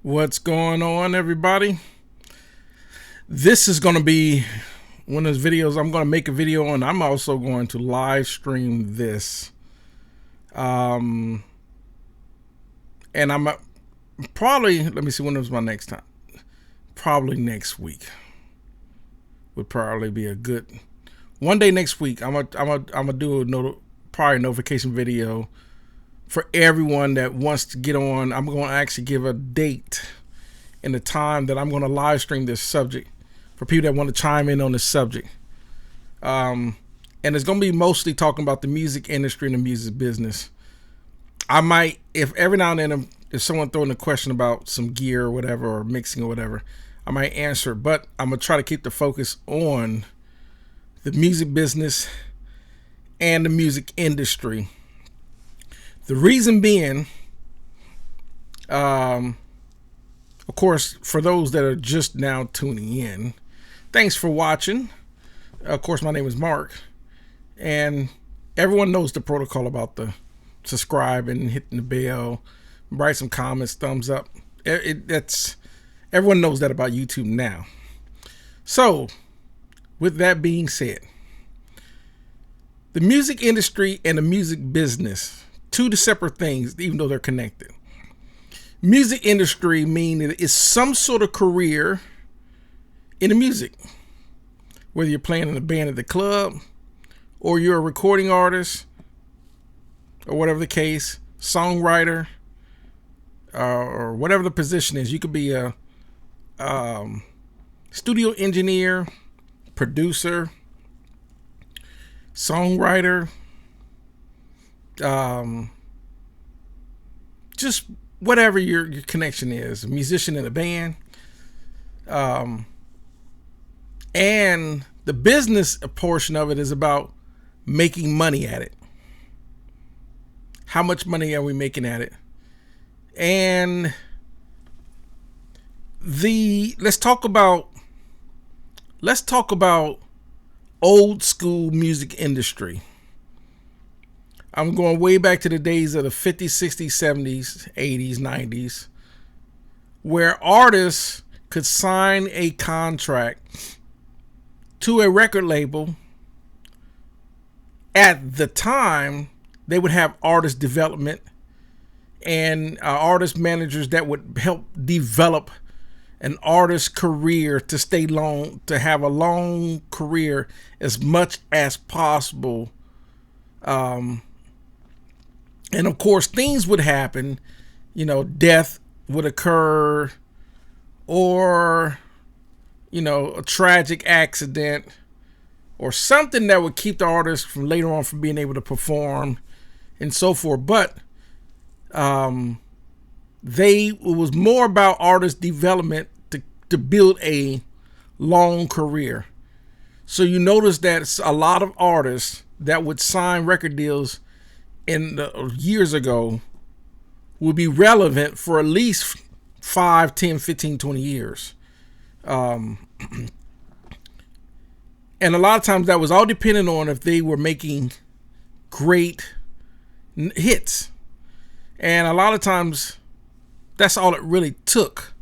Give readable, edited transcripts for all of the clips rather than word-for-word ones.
What's going on, everybody? This is going to be one of those videos I'm going to make a video on. I'm also going to live stream this. And I'm probably, let me see, when is my next time? Probably next week. Would probably be a good one day next week. I'm gonna do probably a notification video for everyone that wants to get on. I'm going to actually give a date and the time that I'm going to live stream this subject for people that want to chime in on this subject. And it's going to be mostly talking about the music industry and the music business. I might, if every now and then, if someone throwing a question about some gear or whatever, or mixing or whatever, I might answer, but I'm going to try to keep the focus on the music business and the music industry. The reason being, of course, for those that are just now tuning in, thanks for watching. Of course, my name is Mark, and everyone knows the protocol about the subscribing, hitting the bell, write some comments, thumbs up. That's everyone knows that about YouTube now. So, with that being said, the music industry and the music business, two separate things, even though they're connected. Music industry meaning it's some sort of career in the music, whether you're playing in a band at the club, or you're a recording artist, or whatever the case, songwriter, or whatever the position is. You could be a studio engineer, producer, songwriter, just whatever your connection is, a musician in a band. And the business portion of it is about making money at it. How much money are we making at it? And let's talk about old school music industry. I'm going way back to the days of the 50s, 60s, 70s, 80s, 90s, where artists could sign a contract to a record label. At the time, they would have artist development and artist managers that would help develop an artist's career to stay long, to have a long career as much as possible. And of course, things would happen, death would occur, or, a tragic accident, or something that would keep the artist from later on from being able to perform and so forth. But it was more about artist development to build a long career. So you notice that a lot of artists that would sign record deals years ago will be relevant for at least 5, 10, 15, 20 years. And a lot of times that was all dependent on if they were making great hits. And a lot of times that's all it really took,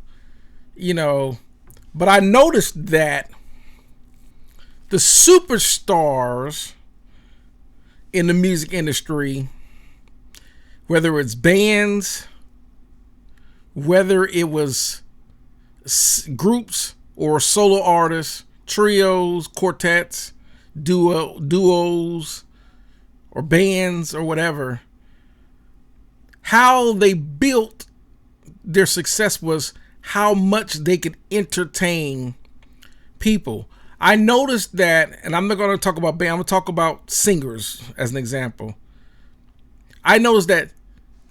But I noticed that the superstars in the music industry, whether it's bands, whether it was groups or solo artists, trios, quartets, duos, or bands or whatever, how they built their success was how much they could entertain people. I noticed that, and I'm not going to talk about band, I'm going to talk about singers as an example. I noticed that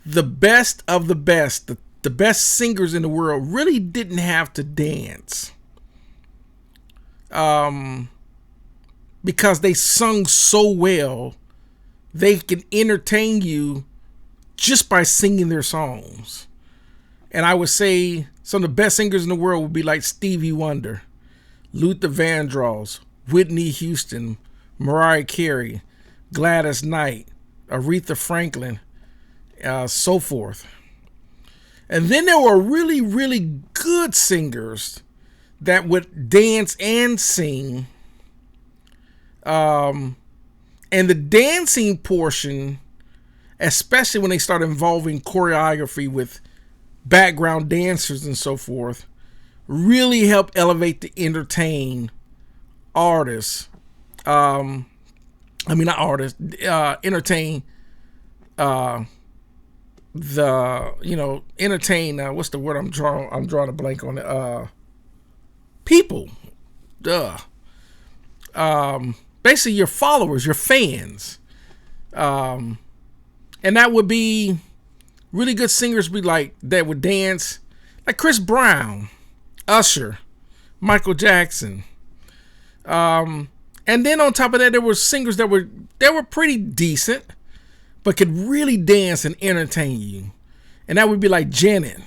the best of the best, the best singers in the world really didn't have to dance. Because they sung so well, they can entertain you just by singing their songs. And I would say some of the best singers in the world would be like Stevie Wonder, Luther Vandross, Whitney Houston, Mariah Carey, Gladys Knight, Aretha Franklin, so forth. And then there were really, really good singers that would dance and sing. And the dancing portion, especially when they start involving choreography with background dancers and so forth, really helped elevate the entertain artists. Not artists, entertain entertain, what's the word I'm drawing a blank on it, people, basically your followers, your fans, and that would be really good singers that would dance, like Chris Brown, Usher, Michael Jackson, and then on top of that there were singers that were pretty decent but could really dance and entertain you. And that would be like Janet,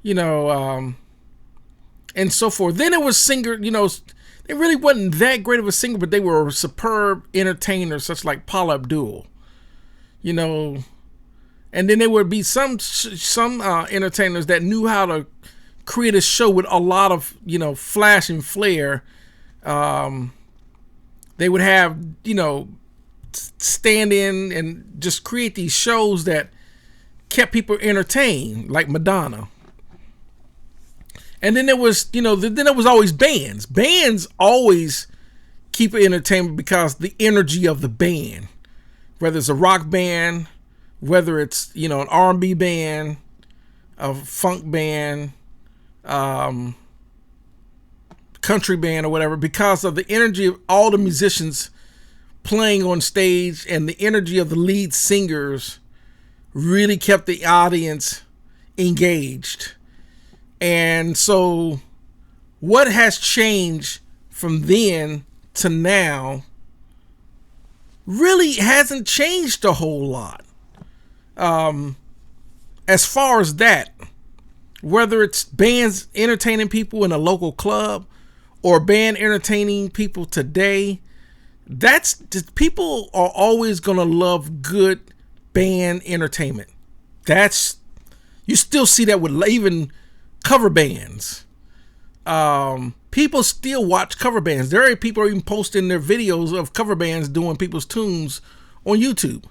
and so forth. Then it was singer, they really wasn't that great of a singer, but they were superb entertainers, such like Paula Abdul, And then there would be some entertainers that knew how to create a show with a lot of, flash and flair. They would have, stand in and just create these shows that kept people entertained, like Madonna. And then there was, then there was always bands. Bands always keep it entertainment because the energy of the band, whether it's a rock band, whether it's, an R&B band, a funk band, country band or whatever, because of the energy of all the musicians playing on stage and the energy of the lead singers really kept the audience engaged. And so what has changed from then to now really hasn't changed a whole lot. As far as that, whether it's bands entertaining people in a local club or band entertaining people today, people are always going to love good band entertainment. You still see that with even cover bands. People still watch cover bands. There are people even posting their videos of cover bands doing people's tunes on YouTube.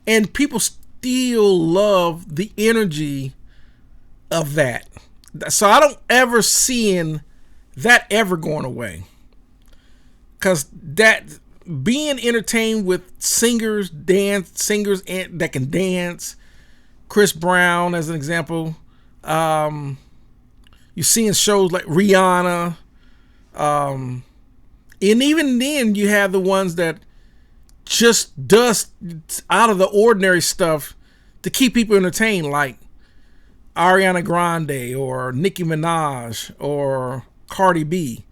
And people still love the energy of that. So I don't ever seeing that ever going away. Because that being entertained with singers that can dance, Chris Brown as an example, you're seeing shows like Rihanna, and even then you have the ones that just does out of the ordinary stuff to keep people entertained, like Ariana Grande or Nicki Minaj or Cardi B.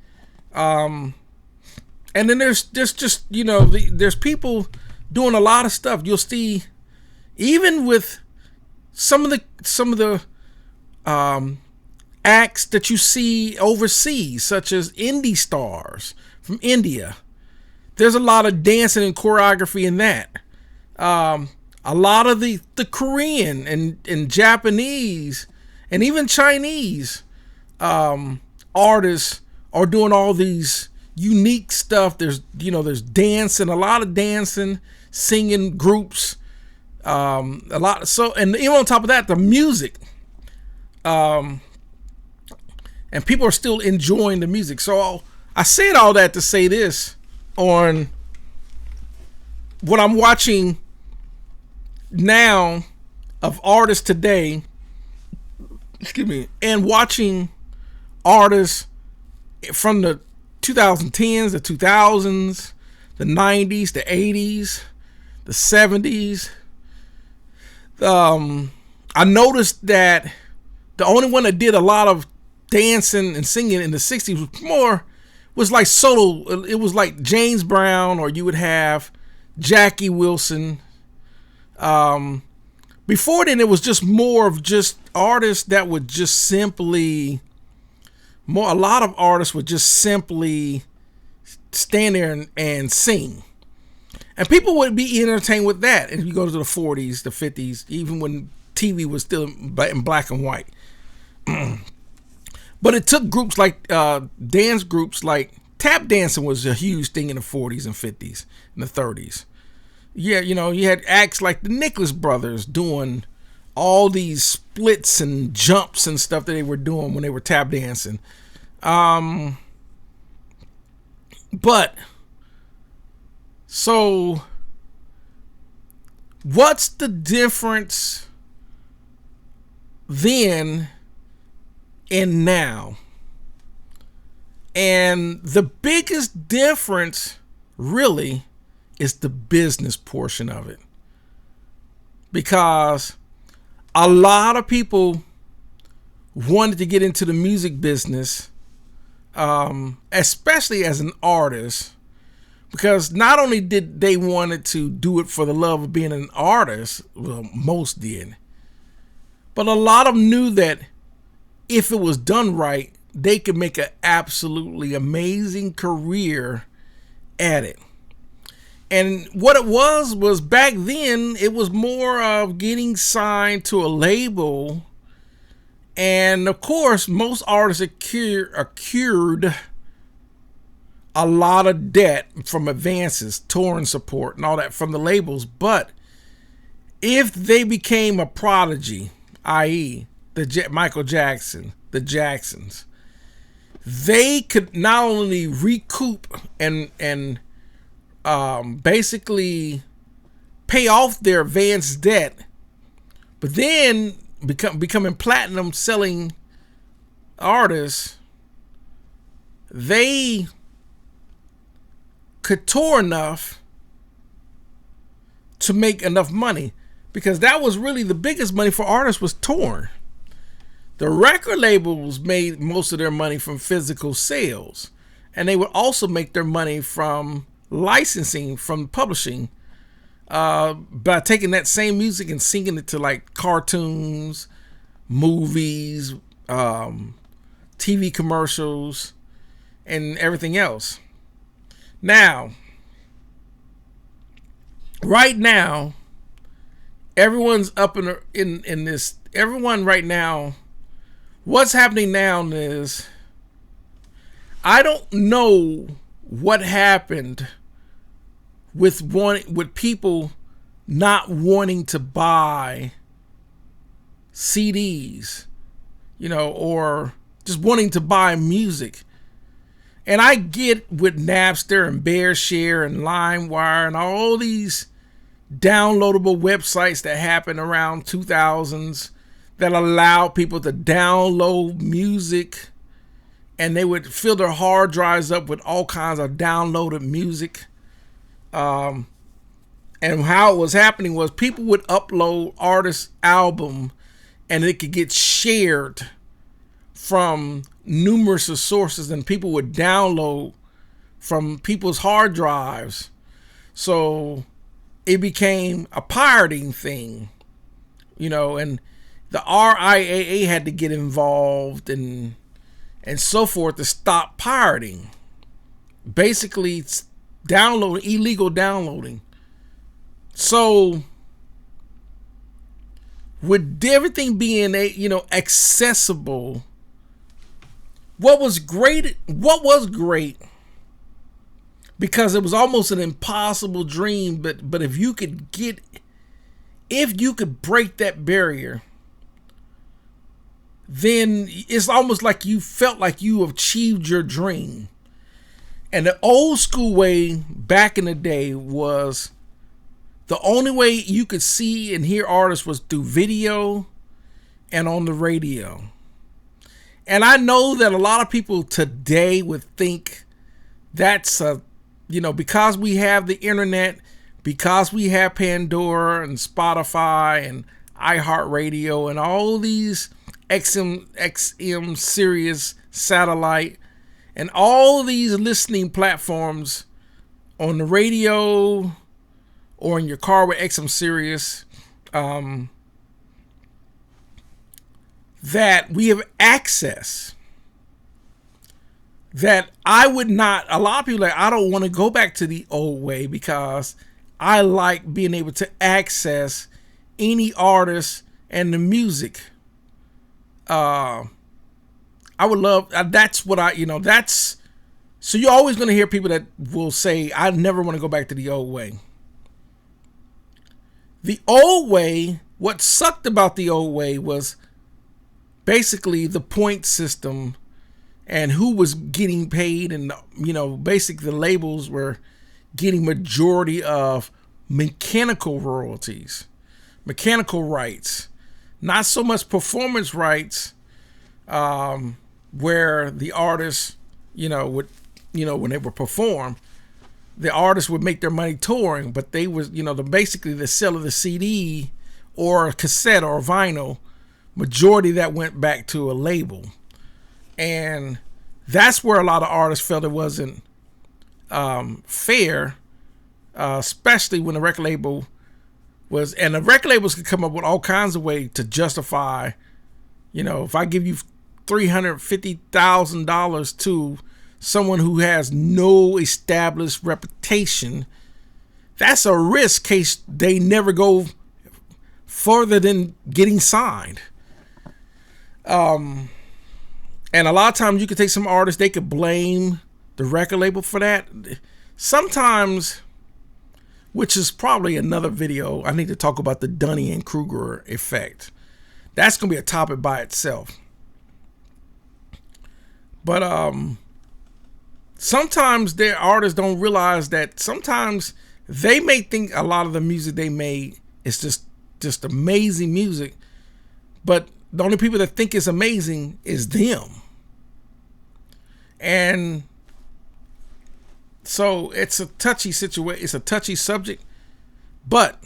And then there's just, there's people doing a lot of stuff. You'll see, even with some of the acts that you see overseas, such as indie stars from India. There's a lot of dancing and choreography in that. A lot of the Korean and Japanese and even Chinese artists are doing all these unique stuff. There's dancing, a lot of dancing, singing groups, a lot. So, and even on top of that, the music, and people are still enjoying the music. So I said all that to say this on what I'm watching now of artists today, and watching artists from the 2010s, the 2000s, the 90s, the 80s, the 70s. I noticed that the only one that did a lot of dancing and singing in the 60s was like solo. It was like James Brown, or you would have Jackie Wilson. Before then, it was just more of just artists that would just simply, a lot of artists would just simply stand there and sing. And people would be entertained with that. And you go to the 40s, the 50s, even when TV was still in black and white. But it took groups like dance groups like tap dancing was a huge thing in the 40s and 50s and the 30s. Yeah, you know, you had acts like the Nicholas Brothers doing all these splits and jumps and stuff that they were doing when they were tap dancing. But so what's the difference then and now? And the biggest difference really is the business portion of it, because a lot of people wanted to get into the music business, especially as an artist, because not only did they wanted to do it for the love of being an artist, well, most did, but a lot of them knew that if it was done right, they could make an absolutely amazing career at it. And what it was back then, it was more of getting signed to a label. And of course, most artists accrued a lot of debt from advances, touring support, and all that from the labels. But if they became a prodigy, i.e., Michael Jackson, the Jacksons, they could not only recoup and basically pay off their advanced debt, but then becoming platinum selling artists, they could tour enough to make enough money, because that was really the biggest money for artists, was touring. The record labels made most of their money from physical sales, and they would also make their money from licensing, from publishing, by taking that same music and singing it to like cartoons, movies, TV commercials, and everything else. Now, right now, everyone's up in this. Everyone right now, what's happening now is, I don't know what happened with people not wanting to buy CDs, you know, or just wanting to buy music. And I get with Napster and BearShare and LimeWire and all these downloadable websites that happened around 2000s that allowed people to download music, and they would fill their hard drives up with all kinds of downloaded music. And how it was happening was people would upload artists' album, and it could get shared from numerous sources, and people would download from people's hard drives. So it became a pirating thing, you know, and the RIAA had to get involved and so forth to stop pirating. Basically, it's illegal downloading. So with everything being accessible, what was great, because it was almost an impossible dream, but if you could break that barrier, then it's almost like you felt like you achieved your dream. And the old school way back in the day was, the only way you could see and hear artists was through video and on the radio. And I know that a lot of people today would think that's because we have the internet, because we have Pandora and Spotify and iHeartRadio and all these XM Sirius satellite and all these listening platforms on the radio or in your car with XM Sirius, that we have access, that I would not, a lot of people are like, I don't want to go back to the old way, because I like being able to access any artist and the music. I would love, that's what that's, so you're always going to hear people that will say, I never want to go back to the old way. The old way, what sucked about the old way was basically the point system and who was getting paid, and basically the labels were getting majority of mechanical royalties, mechanical rights, not so much performance rights, where the artists, would, when they would perform, the artists would make their money touring, but they was, basically the sale of the CD or a cassette or a vinyl, majority that went back to a label. And that's where a lot of artists felt it wasn't fair, especially when the record label was, and the record labels could come up with all kinds of ways to justify, if I give you $350,000 to someone who has no established reputation, that's a risk case they never go further than getting signed. And a lot of times you could take some artists, they could blame the record label for that. Sometimes, which is probably another video, I need to talk about the Dunning-Kruger effect. That's going to be a topic by itself. But sometimes their artists don't realize that sometimes they may think a lot of the music they made is just amazing music, but the only people that think it's amazing is them. And so it's a touchy situation. It's a touchy subject. But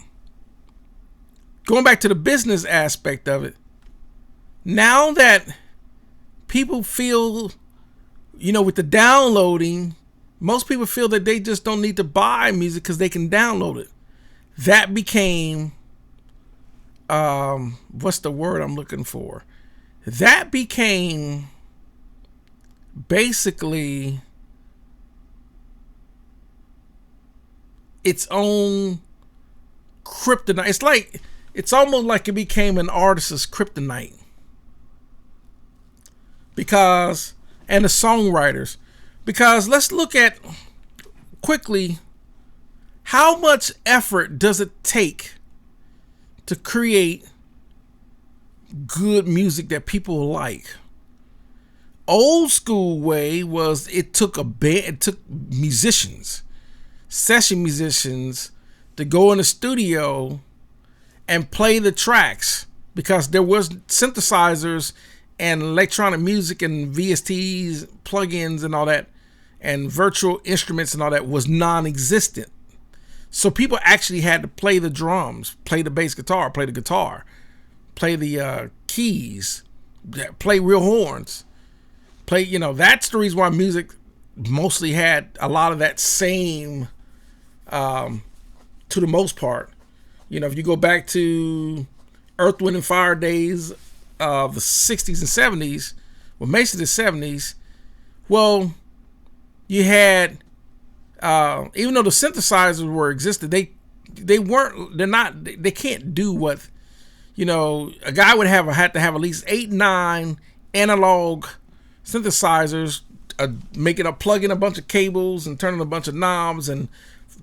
going back to the business aspect of it, now that people feel, with the downloading, most people feel that they just don't need to buy music because they can download it. That became, what's the word I'm looking for? That became basically its own kryptonite. It's almost like it became an artist's kryptonite. And the songwriters, because let's look at quickly, how much effort does it take to create good music that people like? Old school way was it took musicians, session musicians, to go in the studio and play the tracks, because there was synthesizers and electronic music and VSTs, plugins and all that, and virtual instruments and all that was non-existent. So people actually had to play the drums, play the bass guitar, play the guitar, play the keys, play real horns, play, that's the reason why music mostly had a lot of that same, to the most part. If you go back to Earth, Wind and Fire days of the 60s and 70s, well, basically the 70s, well, you had, even though the synthesizers were existed, they can't do what, a guy would had to have at least 8-9 analog synthesizers, plugging a bunch of cables and turning a bunch of knobs and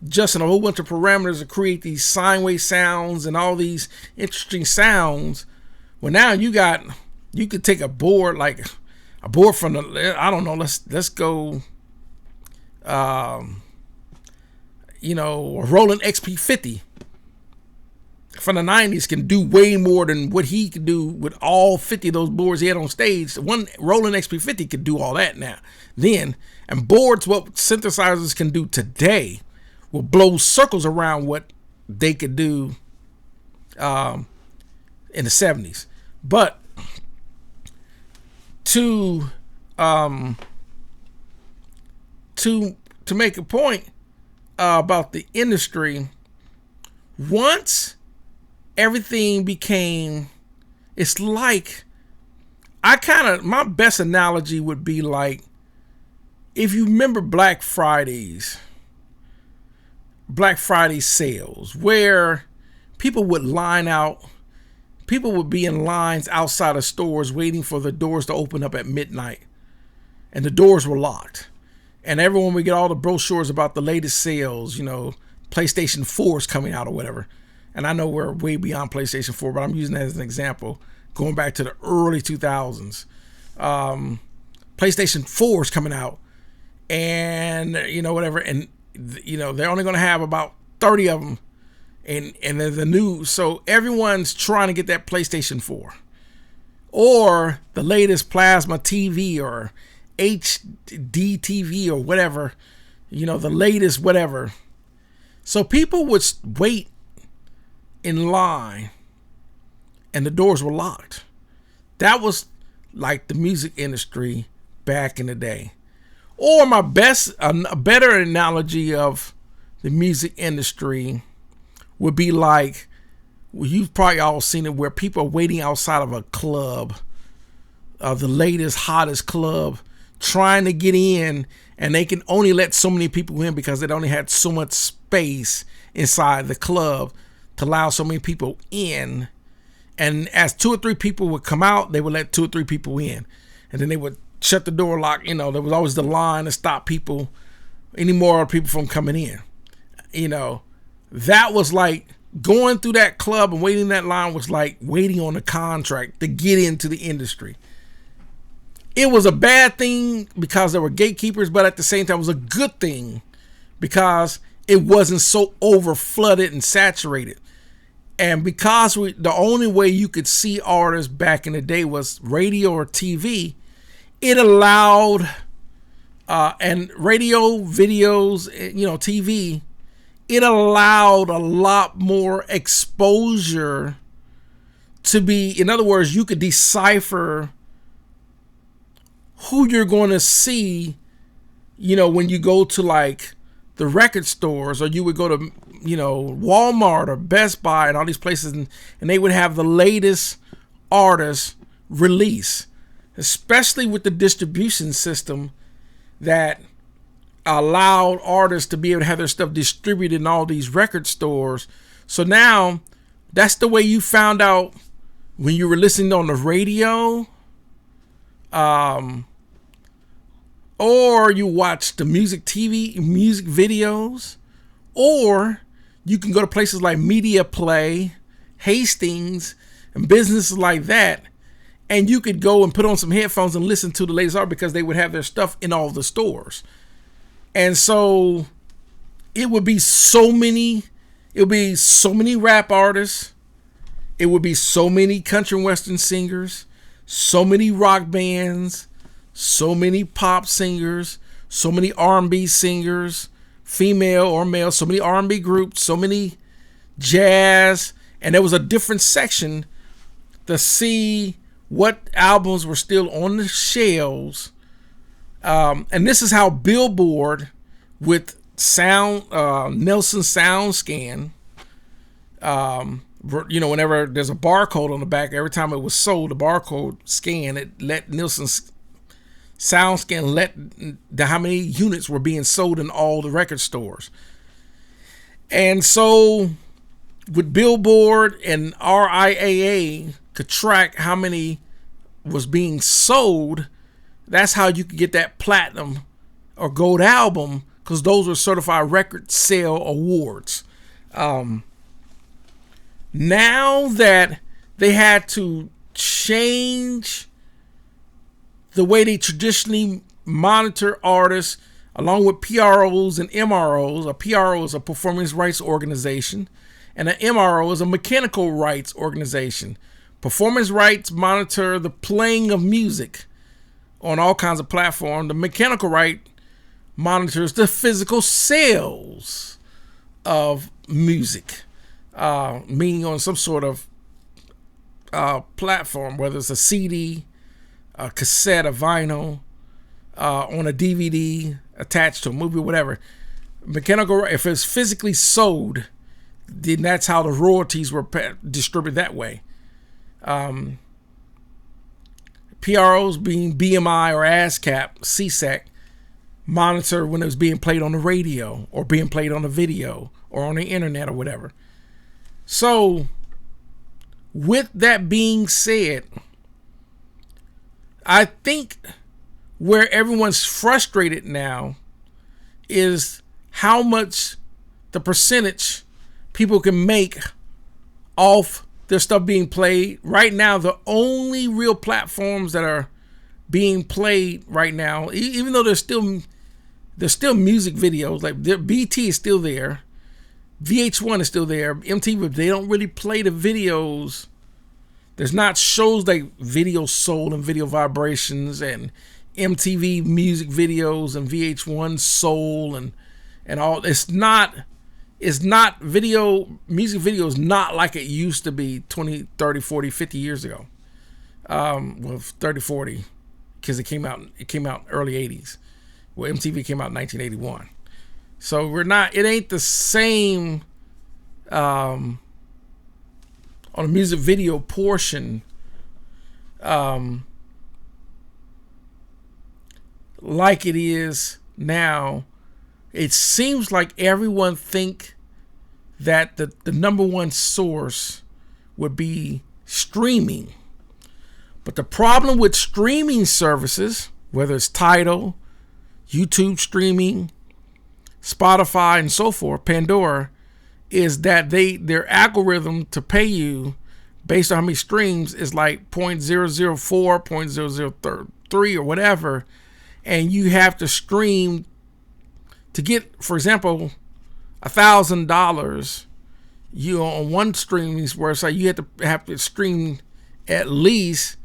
adjusting a whole bunch of parameters to create these sine wave sounds and all these interesting sounds. Well, now you could take a board, like a board from the, I don't know, let's go, a Roland XP50 from the 90s can do way more than what he could do with all 50 of those boards he had on stage. One Roland XP50 could do all that now. And boards, what synthesizers can do today, will blow circles around what they could do in the 70s. But to make a point about the industry, once everything became, it's like, my best analogy would be like, if you remember Black Friday sales, where people would line out, people would be in lines outside of stores waiting for the doors to open up at midnight, and the doors were locked. And everyone would get all the brochures about the latest sales, you know, PlayStation 4 is coming out or whatever. And I know we're way beyond PlayStation 4, but I'm using that as an example, going back to the early 2000s. PlayStation 4 is coming out, and you know, whatever, and you know, they're only going to have about 30 of them, and they're the new. So everyone's trying to get that PlayStation 4 or the latest plasma TV or HD TV or whatever, you know, the latest whatever. So people would wait in line and the doors were locked. That was like the music industry back in the day. Or a better analogy of the music industry would be like, well, you've probably all seen it, where people are waiting outside of a club, the latest, hottest club, trying to get in, and they can only let so many people in because they only had so much space inside the club to allow so many people in. And as 2 or 3 people would come out, they would let 2 or 3 people in, and then they would shut the door lock. You know, there was always the line to stop any more people from coming in. You know, that was like going through that club and waiting in that line was like waiting on a contract to get into the industry. It was a bad thing because there were gatekeepers, but at the same time, it was a good thing because it wasn't so over flooded and saturated. And because the only way you could see artists back in the day was radio or TV, it allowed, and radio, videos, you know, TV, it allowed a lot more exposure to be, in other words, you could decipher who you're going to see, you know, when you go to like the record stores, or you would go to, you know, Walmart or Best Buy and all these places, and they would have the latest artists release, especially with the distribution system that allowed artists to be able to have their stuff distributed in all these record stores. So now that's the way you found out when you were listening on the radio, or you watch the music videos, or you can go to places like Media Play, Hastings, and businesses like that, and you could go and put on some headphones and listen to the latest art because they would have their stuff in all the stores. And so it would be so many rap artists, it would be so many country and western singers, so many rock bands, so many pop singers, so many R&B singers, female or male, so many R&B groups, so many jazz, and there was a different section to see what albums were still on the shelves. And this is how Billboard, with Nielsen SoundScan, you know, whenever there's a barcode on the back, every time it was sold, the barcode scan, it let Nielsen SoundScan let how many units were being sold in all the record stores. And so with Billboard and RIAA could track how many was being sold, that's how you could get that platinum or gold album, because those were certified record sale awards. Now that they had to change the way they traditionally monitor artists, along with PROs and MROs. A PRO is a performance rights organization, and an MRO is a mechanical rights organization. Performance rights monitor the playing of music on all kinds of platforms. The mechanical right monitors the physical sales of music, meaning on some sort of platform, whether it's a CD, a cassette, a vinyl, on a DVD attached to a movie, whatever. Mechanical, if it's physically sold, then that's how the royalties were distributed that way. PROs, being BMI or ASCAP, CSAC, monitor when it was being played on the radio or being played on the video or on the internet or whatever. So with that being said, I think where everyone's frustrated now is how much the percentage people can make off their stuff being played. Right now, the only real platforms that are being played right now, even though there's still music videos, like BT is still there, VH1 is still there, MTV, they don't really play the videos. There's not shows like Video Soul and Video Vibrations and MTV music videos and VH1 Soul and all. It's not music videos not like it used to be 20, 30, 40, 50 years ago. Well, 30, 40, because it came out early 80s. Well, MTV came out in 1981. So it ain't the same on a music video portion like it is now. It seems like everyone think that the number one source would be streaming. But the problem with streaming services, whether it's Tidal, YouTube streaming, Spotify, and so forth, Pandora, is that their algorithm to pay you based on how many streams is like 0.004, 0.003 or whatever, and you have to stream to get, for example, $1,000. You on one streaming website, you have to stream at least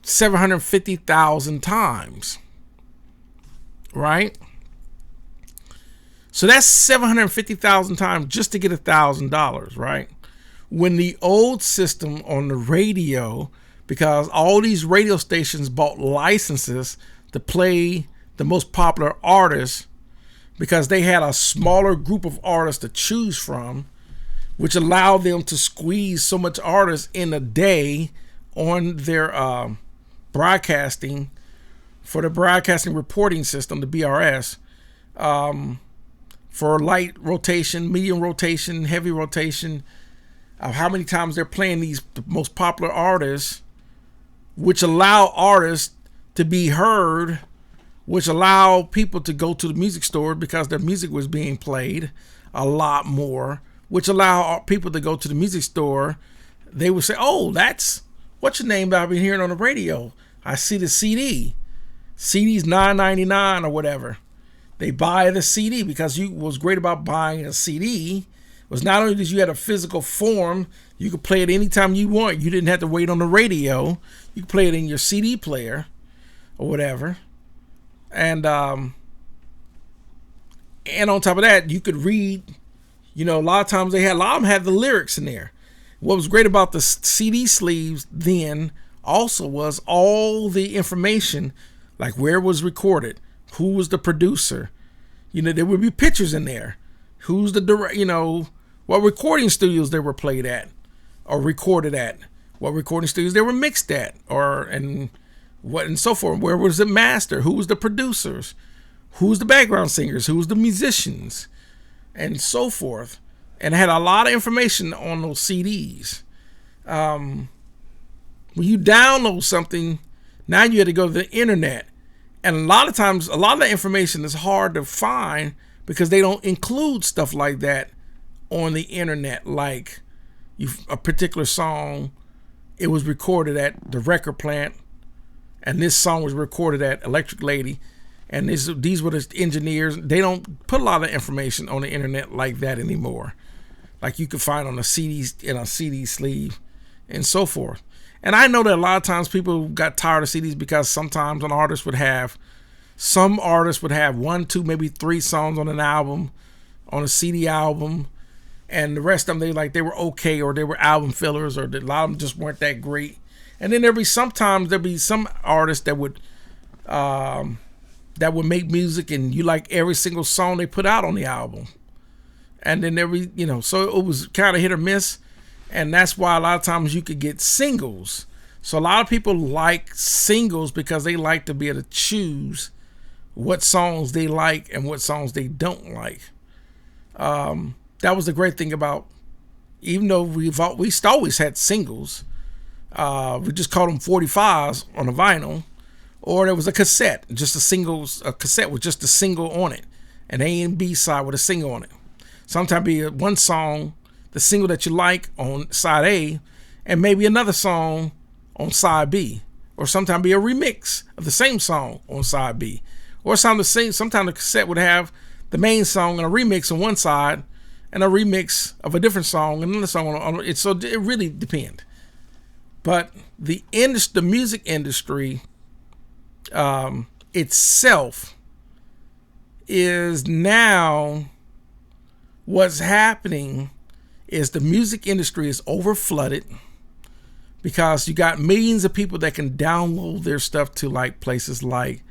750,000 times, right? So that's 750,000 times just to get $1,000, right? When the old system on the radio, because all these radio stations bought licenses to play the most popular artists, because they had a smaller group of artists to choose from, which allowed them to squeeze so much artists in a day on their broadcasting, for the broadcasting reporting system, the BRS, for light rotation, medium rotation, heavy rotation, how many times they're playing the most popular artists, which allow artists to be heard, which allow people to go to the music store because their music was being played a lot more, which allow people to go to the music store. They would say, oh, that's, what's your name that I've been hearing on the radio? I see the CD. CD's $9.99 or whatever. They buy the CD because what's great about buying a CD was not only that you had a physical form, you could play it anytime you want. You didn't have to wait on the radio. You could play it in your CD player or whatever. And on top of that, you could read, a lot of times a lot of them had the lyrics in there. What was great about the CD sleeves then also was all the information, like where it was recorded, who was the producer, there would be pictures in there, who's the direct, what recording studios they were played at or recorded at, what recording studios they were mixed at, and so forth. Where was the master? Who was the producers? Who's the background singers? Who's the musicians? And so forth. And it had a lot of information on those CDs. When you download something, now you had to go to the internet. And a lot of times, a lot of that information is hard to find because they don't include stuff like that on the internet. Like a particular song, it was recorded at the record plant, and this song was recorded at Electric Lady, and these were the engineers. They don't put a lot of information on the internet like that anymore, like you could find on a CD, in a CD sleeve, and so forth. And I know that a lot of times people got tired of CDs because sometimes some artists would have 1, 2, maybe 3 songs on an album, on a CD album, and the rest of them they were okay, or they were album fillers, or a lot of them just weren't that great. And then there'd be some artists that would make music and you like every single song they put out on the album. And then so it was kind of hit or miss. And that's why a lot of times you could get singles. So a lot of people like singles because they like to be able to choose what songs they like and what songs they don't like. That was the great thing about even though we always had singles. We just called them 45s on a vinyl, or there was a cassette, just a cassette with just a single on it, an A and B side with a single on it. Sometimes be one song, the single that you like on side A, and maybe another song on side B, or sometimes be a remix of the same song on side B, or sometimes the cassette would have the main song and a remix on one side, and a remix of a different song and another song on it. So it really depends. But the music industry itself is now, what's happening is the music industry is over flooded because you got millions of people that can download their stuff to like places like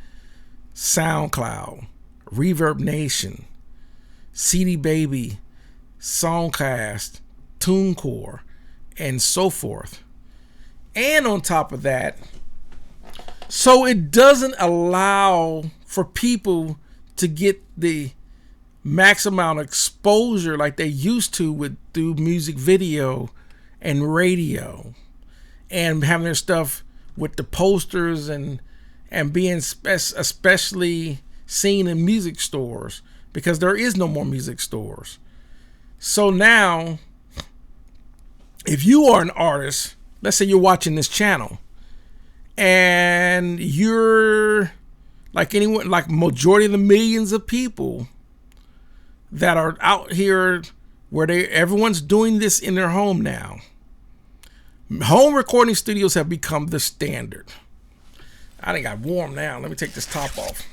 SoundCloud, Reverb Nation, CD Baby, Songcast, TuneCore, and so forth. And on top of that, so it doesn't allow for people to get the max amount of exposure like they used to through music video and radio, and having their stuff with the posters and being especially seen in music stores, because there is no more music stores. So now, if you are an artist, let's say you're watching this channel and you're like anyone, like majority of the millions of people that are out here where everyone's doing this in their home now. Home recording studios have become the standard. I think I'm warm now. Let me take this top off.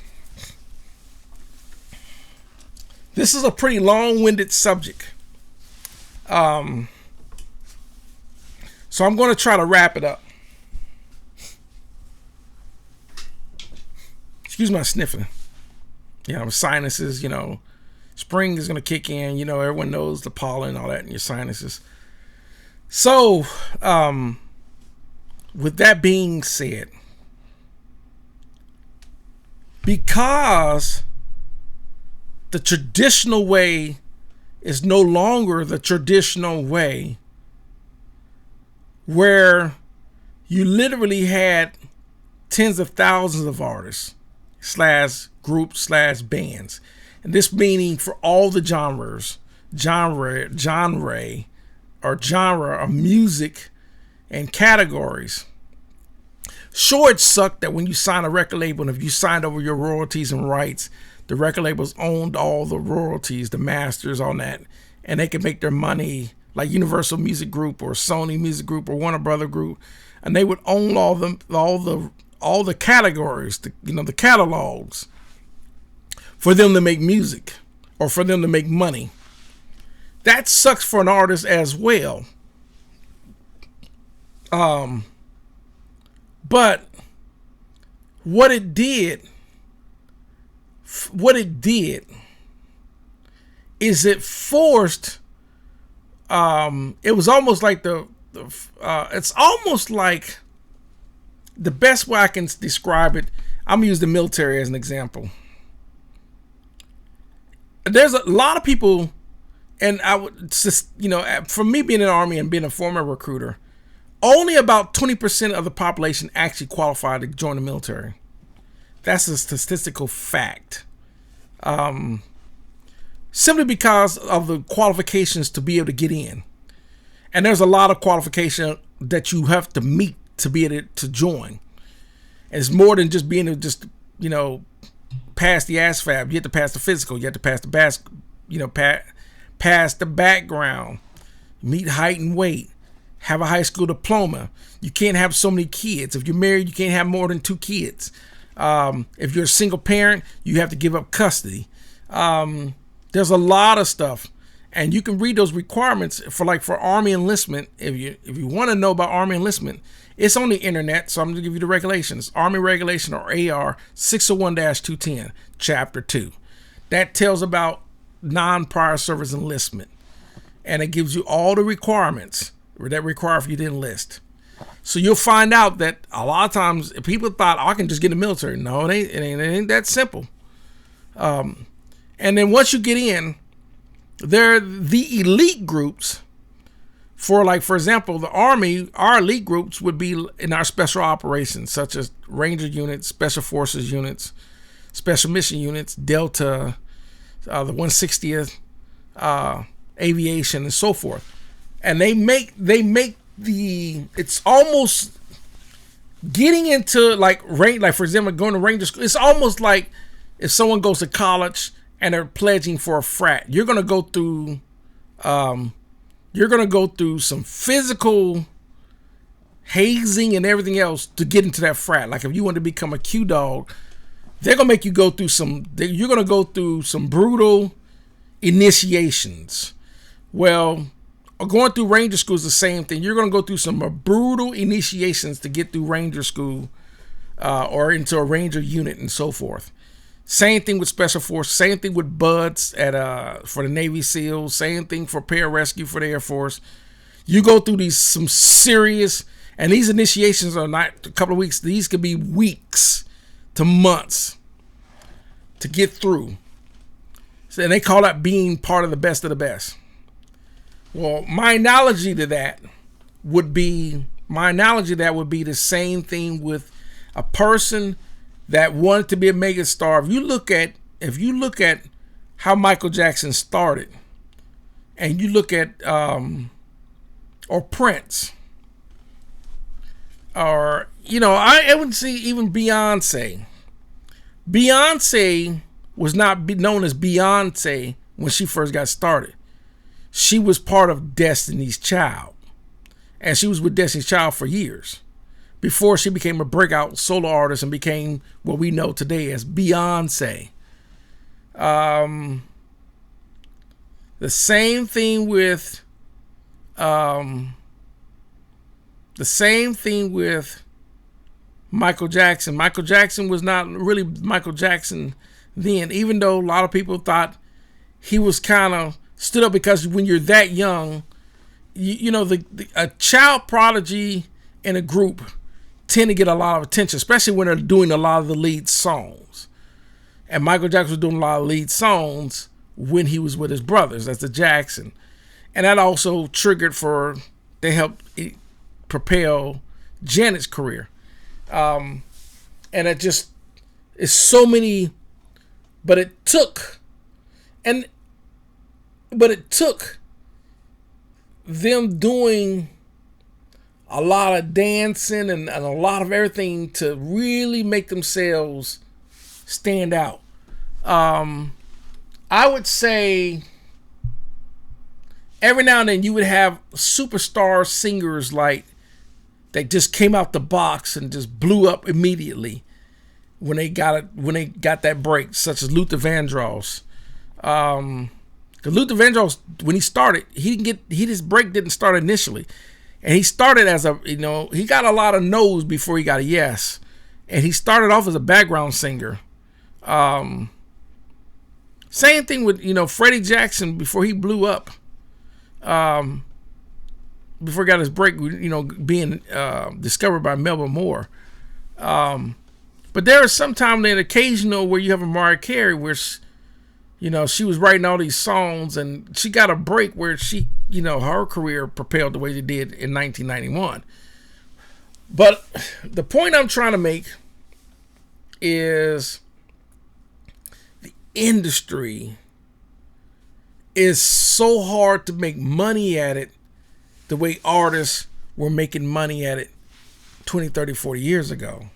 This is a pretty long-winded subject. So I'm going to try to wrap it up. Excuse my sniffing. Sinuses, spring is going to kick in. Everyone knows the pollen and all that in your sinuses. So, with that being said, because the traditional way is no longer the traditional way, where you literally had tens of thousands of artists / groups / bands, and this meaning for all the genre of music and categories. Sure, it sucked that when you sign a record label, and if you signed over your royalties and rights, the record labels owned all the royalties, the masters on that, and they could make their money like Universal Music Group or Sony Music Group or Warner Brother Group, and they would own all the categories, the catalogs, for them to make music or for them to make money. That sucks for an artist as well. But what it did is it forced, it was almost like it's almost like, the best way I can describe it, I'm gonna use the military as an example. There's a lot of people, and I would just, from me being in the Army and being a former recruiter, only about 20% of the population actually qualified to join the military. That's a statistical fact. Simply because of the qualifications to be able to get in. And there's a lot of qualification that you have to meet to be able to join. And it's more than just being able to pass the ASVAB. You have to pass the physical. You have to pass the pass the background, meet height and weight, have a high school diploma. You can't have so many kids. If you're married, you can't have more than 2 kids. If you're a single parent, you have to give up custody. There's a lot of stuff, and you can read those requirements for Army enlistment. If you want to know about Army enlistment, it's on the internet. So I'm going to give you the regulations. Army Regulation, or AR 601-210, Chapter 2. That tells about non-prior service enlistment, and it gives you all the requirements that require for you to enlist. So you'll find out that a lot of times people thought, I can just get in the military. No, it ain't that simple. And then once you get in, the elite groups For like, for example, the Army, our elite groups would be in our special operations, such as Ranger units, Special Forces units, Special Mission units, Delta, the 160th, Aviation, and so forth. And they make it's almost getting into like range, like for example, going to Ranger school. It's almost like if someone goes to college and they're pledging for a frat, you're gonna go through some physical hazing and everything else to get into that frat. Like if you want to become a Q dog, they're gonna make you go through you're gonna go through some brutal initiations. Well, going through Ranger school is the same thing. You're gonna go through some brutal initiations to get through Ranger school, or into a Ranger unit and so forth. Same thing with Special Force. Same thing with buds for the Navy SEALs. Same thing for pararescue for the Air Force. You go through some serious, and these initiations are not a couple of weeks. These could be weeks to months to get through. So, and they call that being part of the best of the best. Well, my analogy to that would be the same thing with a person that wanted to be a mega star. If you look at how Michael Jackson started, and you look at or Prince, or I would say even Beyonce. Beyonce was not known as Beyonce when she first got started. She was part of Destiny's Child, and she was with Destiny's Child for years before she became a breakout solo artist and became what we know today as Beyonce. The same thing with Michael Jackson. Michael Jackson was not really Michael Jackson then, even though a lot of people thought he was kind of stood up, because when you're that young, a child prodigy in a group tend to get a lot of attention, especially when they're doing a lot of the lead songs. And Michael Jackson was doing a lot of lead songs when he was with his brothers. That's the Jackson. And that also they helped propel Janet's career. And it just is so many, but it took them doing a lot of dancing and a lot of everything to really make themselves stand out. I would say every now and then you would have superstar singers like that just came out the box and just blew up immediately when they got that break, such as Luther Vandross. Because Luther Vandross, when he started, his break didn't start initially. And he started as he got a lot of no's before he got a yes. And he started off as a background singer. Same thing with, Freddie Jackson before he blew up. Before he got his break, being discovered by Melba Moore. But there is sometimes an occasional where you have a Mariah Carey where she was writing all these songs and she got a break where she, her career propelled the way it did in 1991. But the point I'm trying to make is the industry is so hard to make money at it the way artists were making money at it 20, 30, 40 years ago.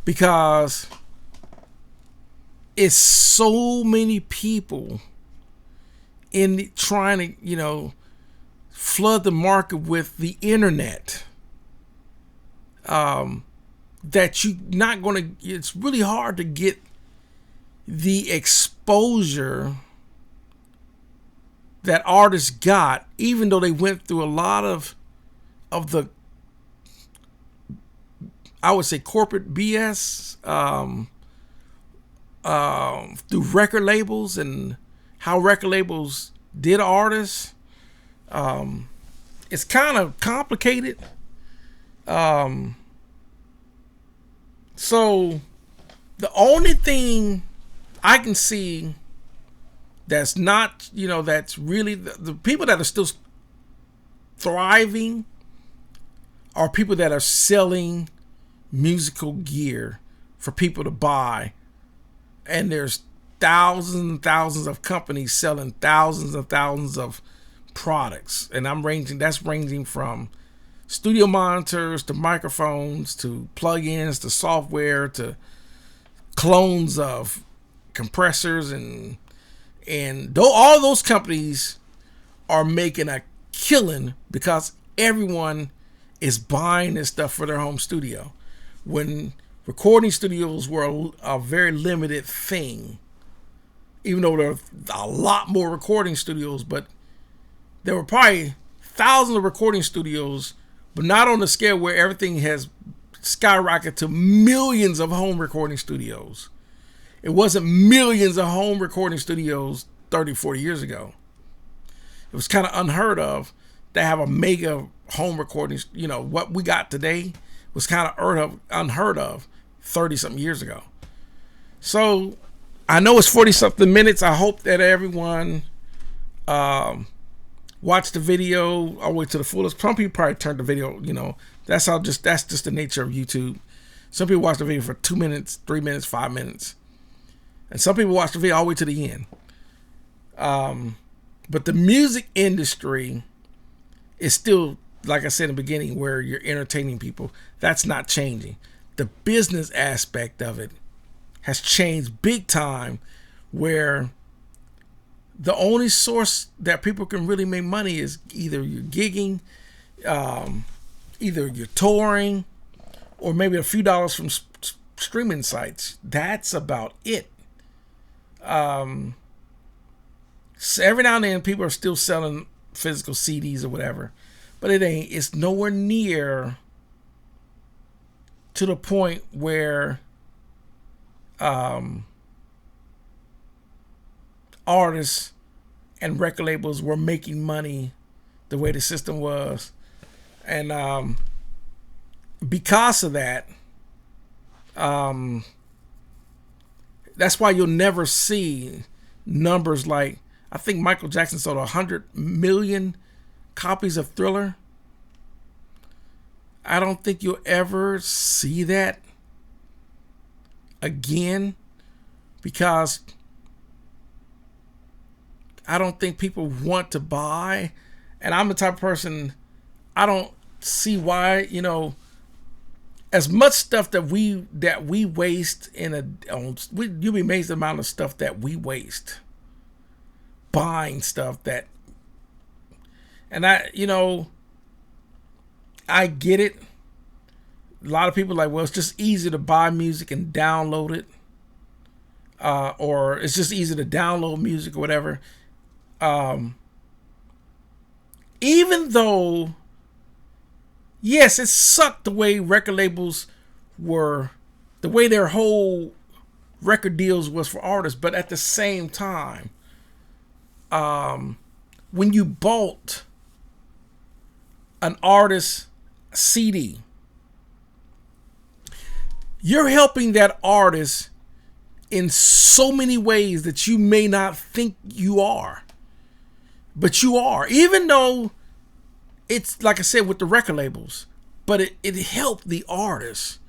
Because it's so many people in trying to, flood the market with the internet, that it's really hard to get the exposure that artists got, even though they went through a lot of the, I would say, corporate BS, through record labels and how record labels did artists. It's kind of complicated. So the only thing I can see that's not, that's really the people that are still thriving are people that are selling musical gear for people to buy. And there's thousands and thousands of companies selling thousands and thousands of products. And that's ranging from studio monitors to microphones to plugins to software to clones of compressors, and all those companies are making a killing because everyone is buying this stuff for their home studio. When recording studios were a very limited thing, even though there are a lot more recording studios, but there were probably thousands of recording studios, but not on the scale where everything has skyrocketed to millions of home recording studios. It wasn't millions of home recording studios 30, 40 years ago. It was kind of unheard of to have a mega home recording. What we got today was kind of unheard of 30 something years ago. So I know it's 40 something minutes. I hope that everyone watched the video all the way to the fullest. Some people probably turned the video, that's just the nature of YouTube. Some people watch the video for 2 minutes, 3 minutes, 5 minutes. And some people watch the video all the way to the end. But the music industry is still, like I said in the beginning, where you're entertaining people. That's not changing. The business aspect of it has changed big time, where the only source that people can really make money is either you're gigging, either you're touring, or maybe a few dollars from streaming sites. That's about it. So every now and then people are still selling physical CDs or whatever, but it's nowhere near to the point where artists and record labels were making money the way the system was. And because of that, that's why you'll never see numbers like, I think Michael Jackson sold 100 million copies of Thriller. I don't think you'll ever see that again, because I don't think people want to buy. And I'm the type of person, I don't see why, as much stuff that we waste you'll be amazed at the amount of stuff that we waste buying stuff that, and I get it. A lot of people are like, well, it's just easy to buy music and download it, or it's just easy to download music or whatever. Even though, yes, it sucked the way record labels were, the way their whole record deals was for artists, but at the same time, when you bought an artist's CD, you're helping that artist in so many ways that you may not think you are. But you are, even though it's, like I said, with the record labels, but it helped the artist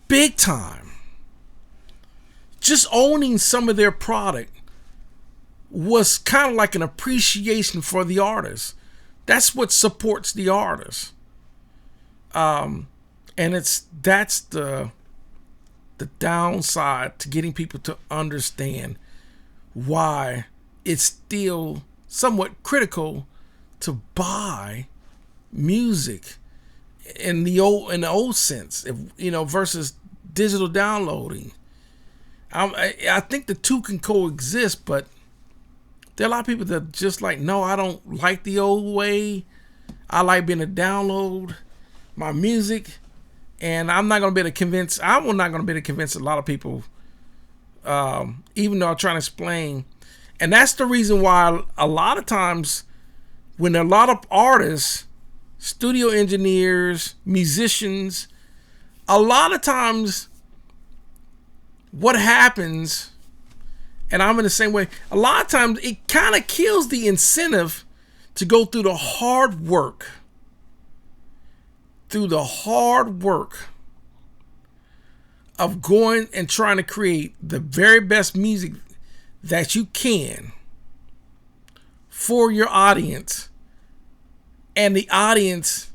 big time. Just owning some of their product was kind of like an appreciation for the artist. That's what supports the artist. And that's the downside to getting people to understand why it's still somewhat critical to buy music in the old sense, versus digital downloading. I think the two can coexist, but there are a lot of people that just like, no, I don't like the old way. I like being able to download my music, and I'm not going to be able to convince. I'm not going to be able to convince a lot of people, even though I'm trying to explain. And that's the reason why a lot of times when there are a lot of artists, studio engineers, musicians, a lot of times what happens, And I'm in the same way. A lot of times it kind of kills the incentive to go through the hard work. Through the hard work of going and trying to create the very best music that you can for your audience. And the audience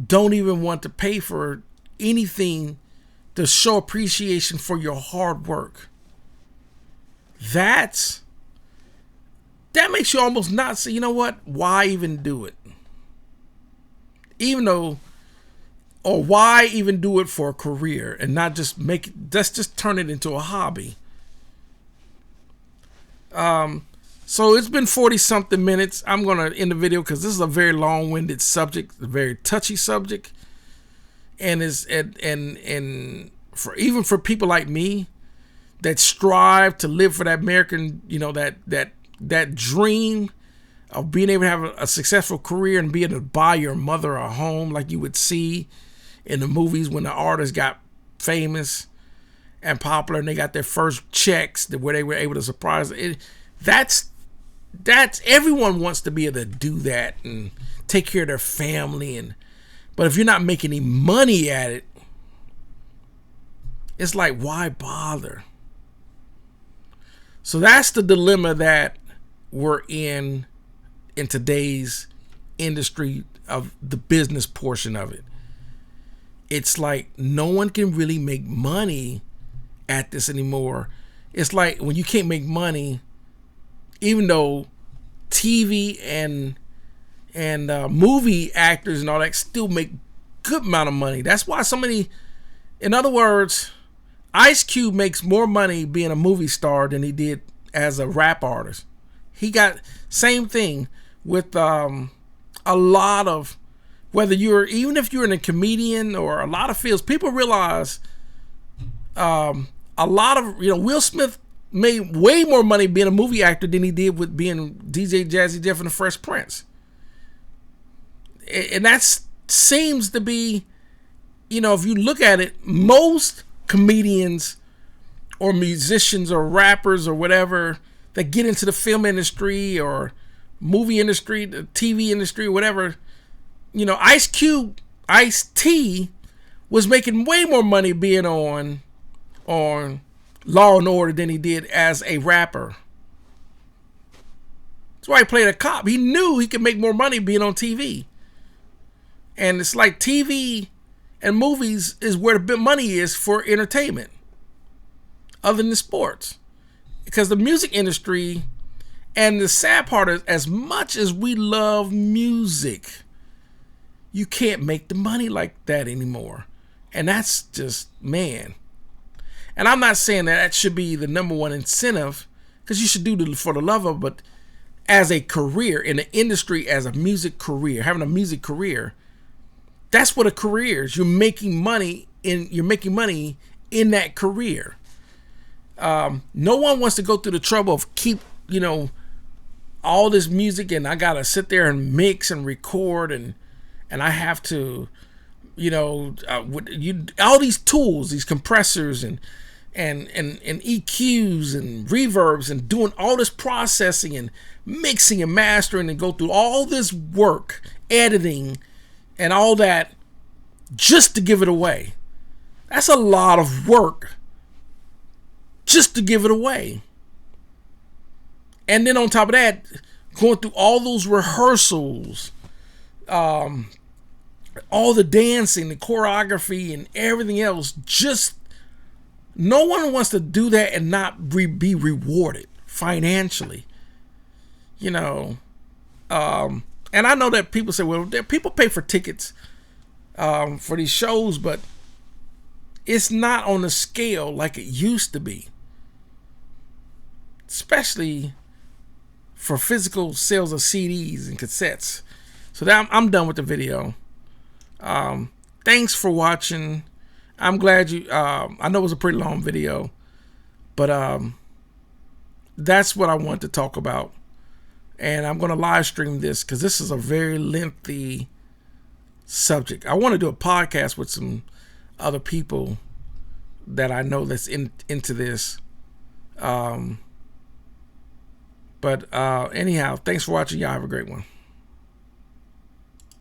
don't even want to pay for anything to show appreciation for your hard work. That makes you almost not say, you know what? Why even do it? Even though, or why even do it for a career and not just make it, let's just turn it into a hobby. So it's been 40 something minutes. I'm going to end the video because this is a very long-winded subject, a very touchy subject. And for even for people like me that strive to live for that American, that dream of being able to have a successful career and being able to buy your mother a home like you would see in the movies when the artists got famous and popular and they got their first checks where they were able to surprise it. That's everyone wants to be able to do that and take care of their family, but if you're not making any money at it, it's like, why bother? So that's the dilemma that we're in today's industry of the business portion of it. It's like no one can really make money at this anymore. It's like when you can't make money, even though TV and movie actors and all that still make good amount of money. That's why so many, in other words, Ice Cube makes more money being a movie star than he did as a rap artist. He got same thing with a lot of, even if you're in a comedian or a lot of fields, people realize a lot of, Will Smith made way more money being a movie actor than he did with being DJ Jazzy Jeff and the Fresh Prince. And that seems to be, if you look at it, most comedians or musicians or rappers or whatever that get into the film industry or movie industry, the TV industry, or whatever, Ice-T was making way more money being on Law and Order than he did as a rapper. That's why he played a cop. He knew he could make more money being on TV. And it's like TV and movies is where the big money is for entertainment, other than sports. Because the music industry, and the sad part is, as much as we love music, you can't make the money like that anymore. And that's just, man. And I'm not saying that should be the number one incentive, because you should do it for the love of it, but as a career in the industry, as a music career, having a music career, that's what a career is. You're making money in that career. No one wants to go through the trouble of keep, all this music, and I gotta sit there and mix and record, and I have to, all these tools, these compressors and EQs and reverbs, and doing all this processing and mixing and mastering, and go through all this work, editing and all that, just to give it away. That's a lot of work just to give it away. And then on top of that, going through all those rehearsals, all the dancing, the choreography, and everything else, just no one wants to do that and not be rewarded financially. And I know that people say, well, people pay for tickets for these shows, but it's not on the scale like it used to be, especially for physical sales of CDs and cassettes. So that I'm done with the video. Thanks for watching. I'm glad you, I know it was a pretty long video, but that's what I want to talk about. And I'm going to live stream this because this is a very lengthy subject. I want to do a podcast with some other people that I know that's into this. But anyhow, thanks for watching. Y'all have a great one.